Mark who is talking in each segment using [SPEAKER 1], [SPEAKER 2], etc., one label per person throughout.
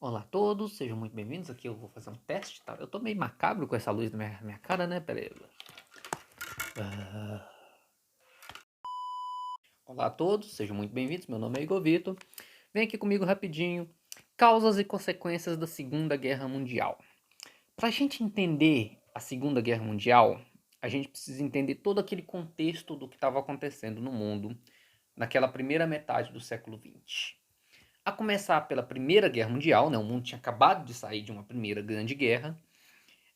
[SPEAKER 1] Olá a todos, sejam muito bem-vindos. Aqui eu vou fazer um teste, tá? Eu tô meio macabro com essa luz na minha cara, né? Pera aí. Ah. Olá a todos, sejam muito bem-vindos. Meu nome é Igor Vitor. Vem aqui comigo rapidinho. Causas e consequências da Segunda Guerra Mundial. Para a gente entender a Segunda Guerra Mundial, a gente precisa entender todo aquele contexto do que estava acontecendo no mundo naquela primeira metade do século XX. A começar pela Primeira Guerra Mundial, né? O mundo tinha acabado de sair de uma primeira grande guerra.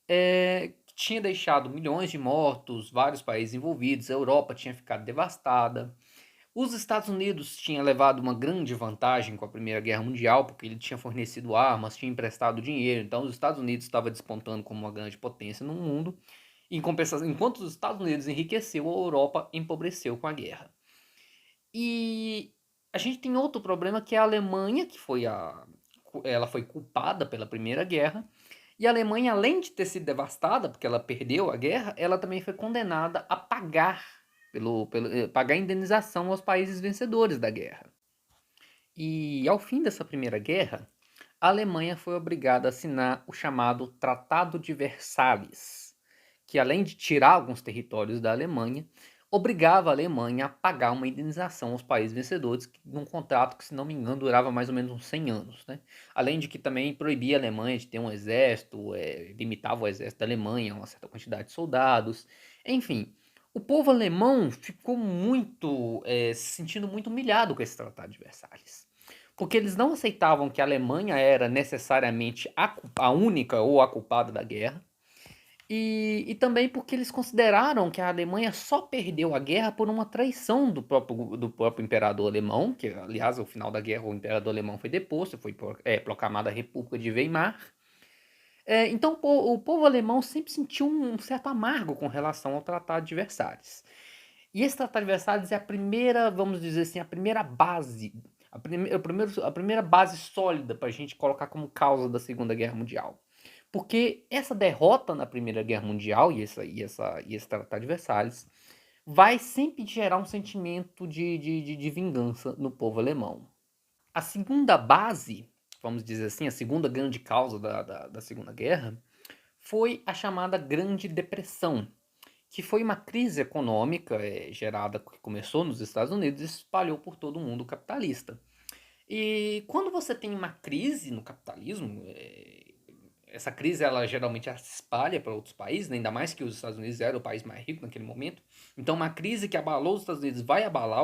[SPEAKER 1] Que tinha deixado milhões de mortos, vários países envolvidos, a Europa tinha ficado devastada. Os Estados Unidos tinham levado uma grande vantagem com a Primeira Guerra Mundial, porque ele tinha fornecido armas, tinha emprestado dinheiro, então os Estados Unidos estava despontando como uma grande potência no mundo. Em compensação, enquanto os Estados Unidos enriqueceu, a Europa empobreceu com a guerra. E a gente tem outro problema que é a Alemanha, ela foi culpada pela Primeira Guerra, e a Alemanha, além de ter sido devastada, porque ela perdeu a guerra, ela também foi condenada a pagar pagar indenização aos países vencedores da guerra. E ao fim dessa primeira guerra, a Alemanha foi obrigada a assinar o chamado Tratado de Versalhes, que além de tirar alguns territórios da Alemanha, obrigava a Alemanha a pagar uma indenização aos países vencedores, num contrato que, se não me engano, durava mais ou menos uns 100 anos. Né? Além de que também proibia a Alemanha de ter um exército, limitava o exército da Alemanha a uma certa quantidade de soldados. Enfim, o povo alemão ficou se sentindo muito humilhado com esse Tratado de Versalhes. Porque eles não aceitavam que a Alemanha era necessariamente a única ou a culpada da guerra. E também porque eles consideraram que a Alemanha só perdeu a guerra por uma traição do próprio imperador alemão, que aliás, ao final da guerra o imperador alemão foi deposto, foi proclamada a República de Weimar. Então o povo alemão sempre sentiu um certo amargo com relação ao Tratado de Versalhes. E esse Tratado de Versalhes é a primeira, vamos dizer assim, a primeira base, a primeira base sólida para a gente colocar como causa da Segunda Guerra Mundial. Porque essa derrota na Primeira Guerra Mundial e esse Tratado de Versalhes vai sempre gerar um sentimento de vingança no povo alemão. A segunda base, vamos dizer assim, a segunda grande causa da Segunda Guerra, foi a chamada Grande Depressão, que foi uma crise econômica gerada, que começou nos Estados Unidos e se espalhou por todo o mundo capitalista. E quando você tem uma crise no capitalismo, essa crise ela geralmente ela se espalha para outros países, né? Ainda mais que os Estados Unidos era o país mais rico naquele momento. Então, uma crise que abalou os Estados Unidos vai abalar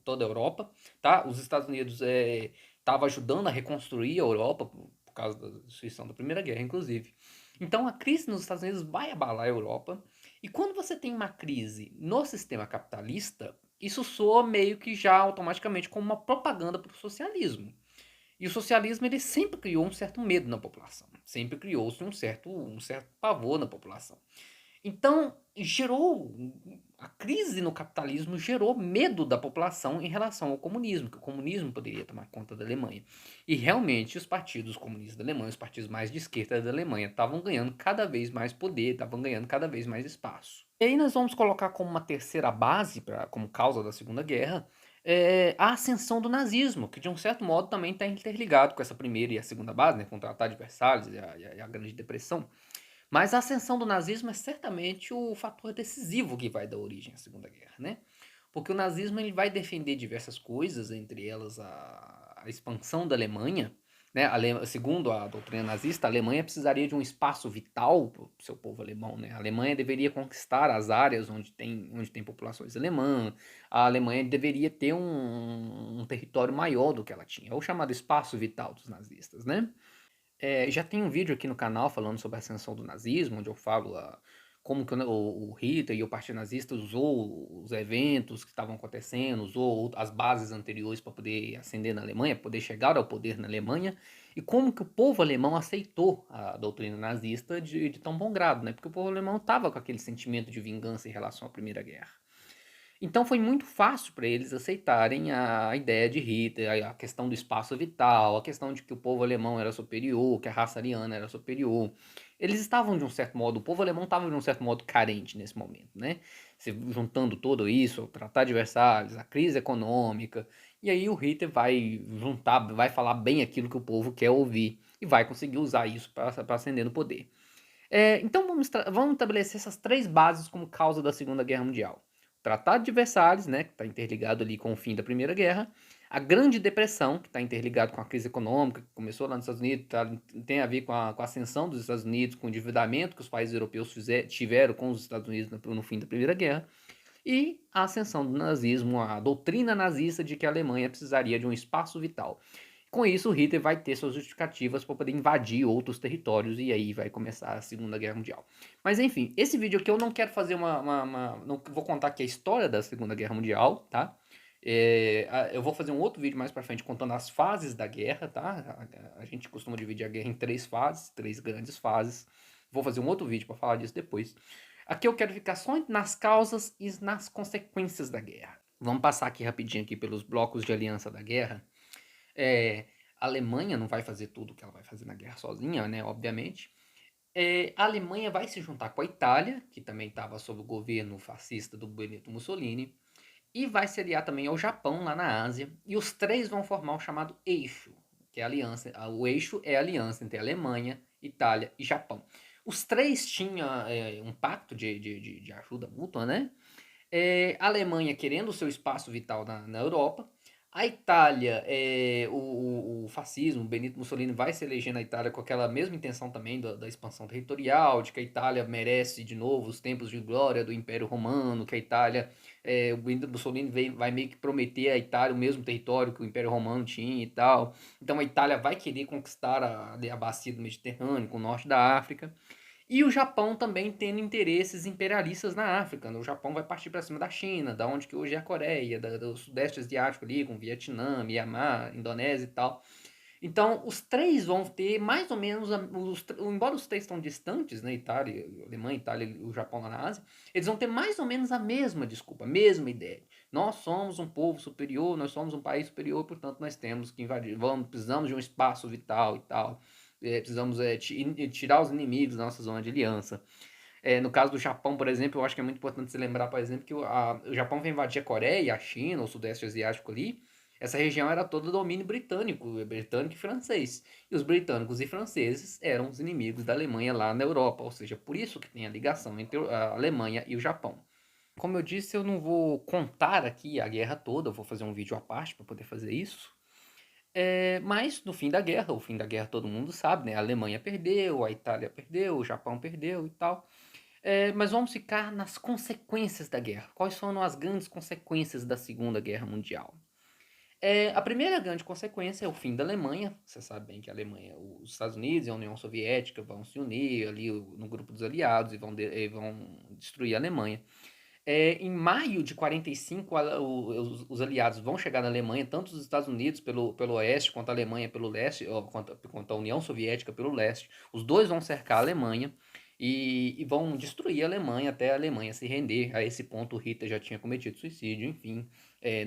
[SPEAKER 1] toda a Europa, tá? Os Estados Unidos estavam ajudando a reconstruir a Europa por causa da destruição da Primeira Guerra, inclusive. Então, a crise nos Estados Unidos vai abalar a Europa. E quando você tem uma crise no sistema capitalista, isso soa meio que já automaticamente como uma propaganda para o socialismo. E o socialismo ele sempre criou um certo medo na população, sempre criou-se um certo pavor na população. Então, a crise no capitalismo gerou medo da população em relação ao comunismo, que o comunismo poderia tomar conta da Alemanha. E realmente os partidos comunistas da Alemanha, os partidos mais de esquerda da Alemanha, estavam ganhando cada vez mais poder, estavam ganhando cada vez mais espaço. E aí nós vamos colocar como uma terceira base, como causa da Segunda Guerra, a ascensão do nazismo, que de um certo modo também está interligado com essa primeira e a segunda base, né, com o Tratado de Versalhes e a Grande Depressão. Mas a ascensão do nazismo é certamente o fator decisivo que vai dar origem à Segunda Guerra, né? Porque o nazismo ele vai defender diversas coisas, entre elas a expansão da Alemanha, né? Segundo a doutrina nazista, a Alemanha precisaria de um espaço vital para o seu povo alemão, né? A Alemanha deveria conquistar as áreas onde tem populações alemãs, a Alemanha deveria ter um território maior do que ela tinha, é o chamado espaço vital dos nazistas, né? Já tem um vídeo aqui no canal falando sobre a ascensão do nazismo, onde eu falo como que o Hitler e o Partido Nazista usou os eventos que estavam acontecendo, usou as bases anteriores para poder ascender na Alemanha, poder chegar ao poder na Alemanha, e como que o povo alemão aceitou a doutrina nazista de tão bom grado, né? Porque o povo alemão estava com aquele sentimento de vingança em relação à Primeira Guerra. Então foi muito fácil para eles aceitarem a ideia de Hitler, a questão do espaço vital, a questão de que o povo alemão era superior, que a raça ariana era superior. Eles estavam de um certo modo, o povo alemão estava de um certo modo carente nesse momento, né? Se juntando tudo isso, o Tratado de Versalhes, a crise econômica E aí o Hitler vai juntar, vai falar bem aquilo que o povo quer ouvir e vai conseguir usar isso para ascender no poder. Então vamos estabelecer essas três bases como causa da Segunda Guerra Mundial. O Tratado de Versalhes, né, que está interligado ali com o fim da Primeira Guerra, a Grande Depressão, que está interligado com a crise econômica, que começou lá nos Estados Unidos, tem a ver com a ascensão dos Estados Unidos, com o endividamento que os países europeus tiveram com os Estados Unidos no fim da Primeira Guerra, e a ascensão do nazismo, a doutrina nazista de que a Alemanha precisaria de um espaço vital. Com isso, Hitler vai ter suas justificativas para poder invadir outros territórios e aí vai começar a Segunda Guerra Mundial. Mas enfim, esse vídeo aqui eu não quero fazer não vou contar aqui a história da Segunda Guerra Mundial, tá? Eu vou fazer um outro vídeo mais pra frente contando as fases da guerra, tá? A gente costuma dividir a guerra em três fases, três grandes fases. Vou fazer um outro vídeo para falar disso depois. Aqui eu quero ficar só nas causas e nas consequências da guerra. Vamos passar aqui rapidinho aqui pelos blocos de aliança da guerra. A Alemanha não vai fazer tudo o que ela vai fazer na guerra sozinha, né? Obviamente. A Alemanha vai se juntar com a Itália, que também estava sob o governo fascista do Benito Mussolini, e vai se aliar também ao Japão, lá na Ásia, e os três vão formar o chamado eixo, que é a aliança. O eixo é a aliança entre Alemanha, Itália e Japão. Os três tinham um pacto de ajuda mútua, né? A Alemanha querendo o seu espaço vital na Europa. A Itália, o fascismo, Benito Mussolini vai se eleger na Itália com aquela mesma intenção também da expansão territorial, de que a Itália merece de novo os tempos de glória do Império Romano, que a Itália, o Benito Mussolini vai meio que prometer à Itália o mesmo território que o Império Romano tinha e tal. Então a Itália vai querer conquistar a bacia do Mediterrâneo, com o norte da África. E o Japão também tendo interesses imperialistas na África. O Japão vai partir para cima da China, da onde que hoje é a Coreia, do Sudeste Asiático ali, com Vietnã, Myanmar, Indonésia e tal. Então, os três vão ter mais ou menos, embora os três estão distantes, né, Itália, Alemanha, Itália e o Japão lá na Ásia, eles vão ter mais ou menos a mesma desculpa, a mesma ideia. Nós somos um povo superior, nós somos um país superior, portanto nós temos que invadir, precisamos de um espaço vital e tal. Precisamos tirar os inimigos da nossa zona de aliança. No caso do Japão, por exemplo, eu acho que é muito importante se lembrar, por exemplo, que o Japão vai invadir a Coreia, a China, o Sudeste Asiático ali. Essa região era toda domínio britânico e francês. E os britânicos e franceses eram os inimigos da Alemanha lá na Europa, ou seja, por isso que tem a ligação entre a Alemanha e o Japão. Como eu disse, eu não vou contar aqui a guerra toda, eu vou fazer um vídeo à parte para poder fazer isso. Mas no fim da guerra, o fim da guerra todo mundo sabe, né? A Alemanha perdeu, a Itália perdeu, o Japão perdeu e tal. Mas vamos ficar nas consequências da guerra. Quais foram as grandes consequências da Segunda Guerra Mundial? A primeira grande consequência é o fim da Alemanha. Você sabe bem que a Alemanha, os Estados Unidos e a União Soviética vão se unir ali no grupo dos aliados e vão destruir a Alemanha. Em maio de 45, os aliados vão chegar na Alemanha, tanto os Estados Unidos pelo oeste, quanto a Alemanha pelo leste, quanto a União Soviética pelo leste. Os dois vão cercar a Alemanha e vão destruir a Alemanha até a Alemanha se render. A esse ponto, o Hitler já tinha cometido suicídio, enfim,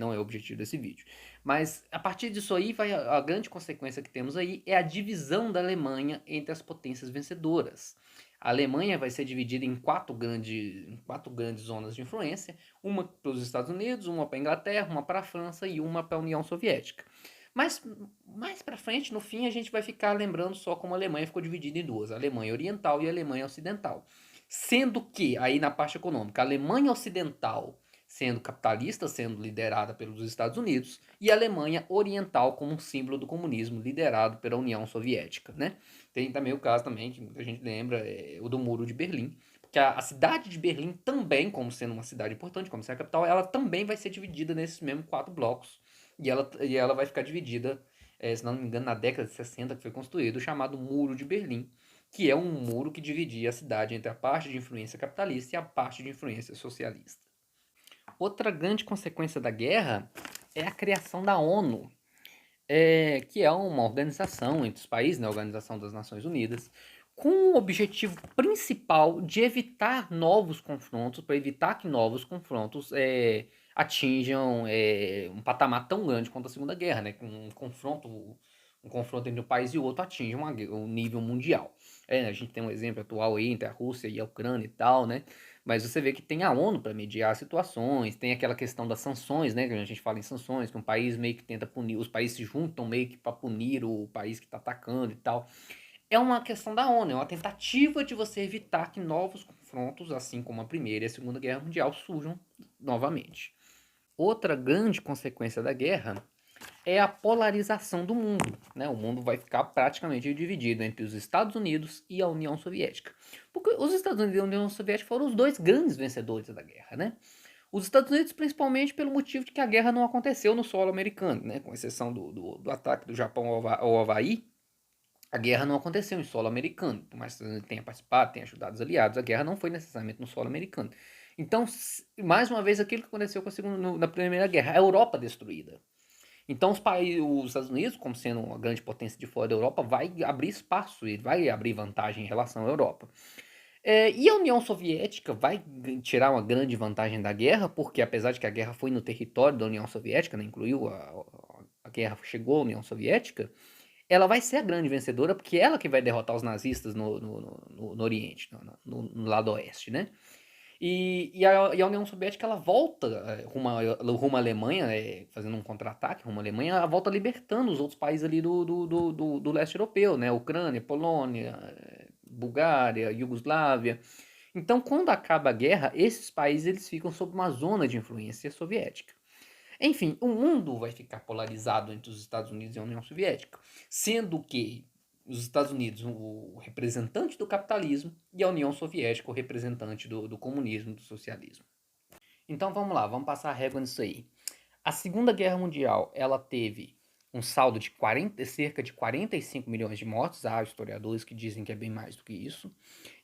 [SPEAKER 1] não é o objetivo desse vídeo. Mas a partir disso aí, a grande consequência que temos aí é a divisão da Alemanha entre as potências vencedoras. A Alemanha vai ser dividida em quatro grandes zonas de influência, uma para os Estados Unidos, uma para a Inglaterra, uma para a França e uma para a União Soviética. Mas mais para frente, no fim, a gente vai ficar lembrando só como a Alemanha ficou dividida em duas, a Alemanha Oriental e a Alemanha Ocidental. Sendo que, aí na parte econômica, a Alemanha Ocidental sendo capitalista, sendo liderada pelos Estados Unidos, e a Alemanha Oriental como um símbolo do comunismo, liderado pela União Soviética, né? Tem também o caso também, que muita gente lembra, o do Muro de Berlim, porque a cidade de Berlim também, como sendo uma cidade importante, como sendo a capital, ela também vai ser dividida nesses mesmos quatro blocos, e ela vai ficar dividida, se não me engano, na década de 60 que foi construído, o chamado Muro de Berlim, que é um muro que dividia a cidade entre a parte de influência capitalista e a parte de influência socialista. Outra grande consequência da guerra é a criação da ONU, que é uma organização entre os países, né, a Organização das Nações Unidas, com o objetivo principal de evitar novos confrontos, para evitar que novos confrontos atinjam um patamar tão grande quanto a Segunda Guerra, né, que um confronto entre um país e o outro atinge um nível mundial. A gente tem um exemplo atual aí entre a Rússia e a Ucrânia e tal, né? Mas você vê que tem a ONU para mediar situações, tem aquela questão das sanções, né? Que a gente fala em sanções, que um país meio que tenta punir, os países se juntam meio que para punir o país que está atacando e tal. É uma questão da ONU, é uma tentativa de você evitar que novos confrontos, assim como a Primeira e a Segunda Guerra Mundial, surjam novamente. Outra grande consequência da guerra é a polarização do mundo, né? O mundo vai ficar praticamente dividido entre os Estados Unidos e a União Soviética. Porque os Estados Unidos e a União Soviética foram os dois grandes vencedores da guerra, né? Os Estados Unidos, principalmente pelo motivo de que a guerra não aconteceu no solo americano, né? Com exceção do ataque do Japão ao Havaí, a guerra não aconteceu em solo americano. Por mais que ele tenha participado, tenha ajudado os aliados, a guerra não foi necessariamente no solo americano. Então, mais uma vez, aquilo que aconteceu com a na Primeira Guerra, a Europa destruída. Então, os Estados Unidos, como sendo uma grande potência de fora da Europa, vai abrir espaço e vai abrir vantagem em relação à Europa. E a União Soviética vai tirar uma grande vantagem da guerra, porque apesar de que a guerra foi no território da União Soviética, né, incluiu a guerra chegou à União Soviética, ela vai ser a grande vencedora, porque é ela que vai derrotar os nazistas no Oriente, no lado oeste, né? E a União Soviética ela volta rumo à Alemanha, fazendo um contra-ataque rumo à Alemanha, ela volta libertando os outros países ali do leste europeu, né? Ucrânia, Polônia, Bulgária, Iugoslávia. Então, quando acaba a guerra, esses países eles ficam sob uma zona de influência soviética. Enfim, o mundo vai ficar polarizado entre os Estados Unidos e a União Soviética, sendo que os Estados Unidos o representante do capitalismo e a União Soviética o representante do comunismo, do socialismo. Então vamos lá, vamos passar a régua nisso aí. A Segunda Guerra Mundial ela teve um saldo de cerca de 45 milhões de mortos, há historiadores que dizem que é bem mais do que isso,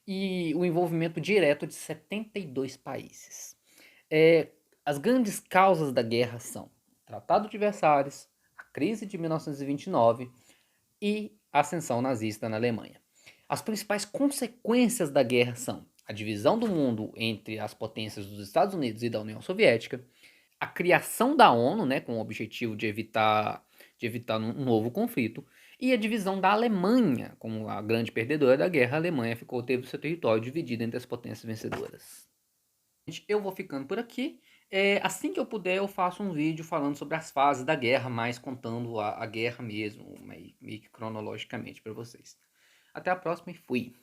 [SPEAKER 1] e o envolvimento direto de 72 países. As grandes causas da guerra são o Tratado de Versalhes, a crise de 1929 e a ascensão nazista na Alemanha. As principais consequências da guerra são a divisão do mundo entre as potências dos Estados Unidos e da União Soviética, a criação da ONU, né, com o objetivo de evitar um novo conflito, e a divisão da Alemanha, como a grande perdedora da guerra, a Alemanha teve seu território dividido entre as potências vencedoras. Eu vou ficando por aqui. Assim que eu puder, eu faço um vídeo falando sobre as fases da guerra, mais contando a guerra mesmo, meio que cronologicamente para vocês. Até a próxima e fui!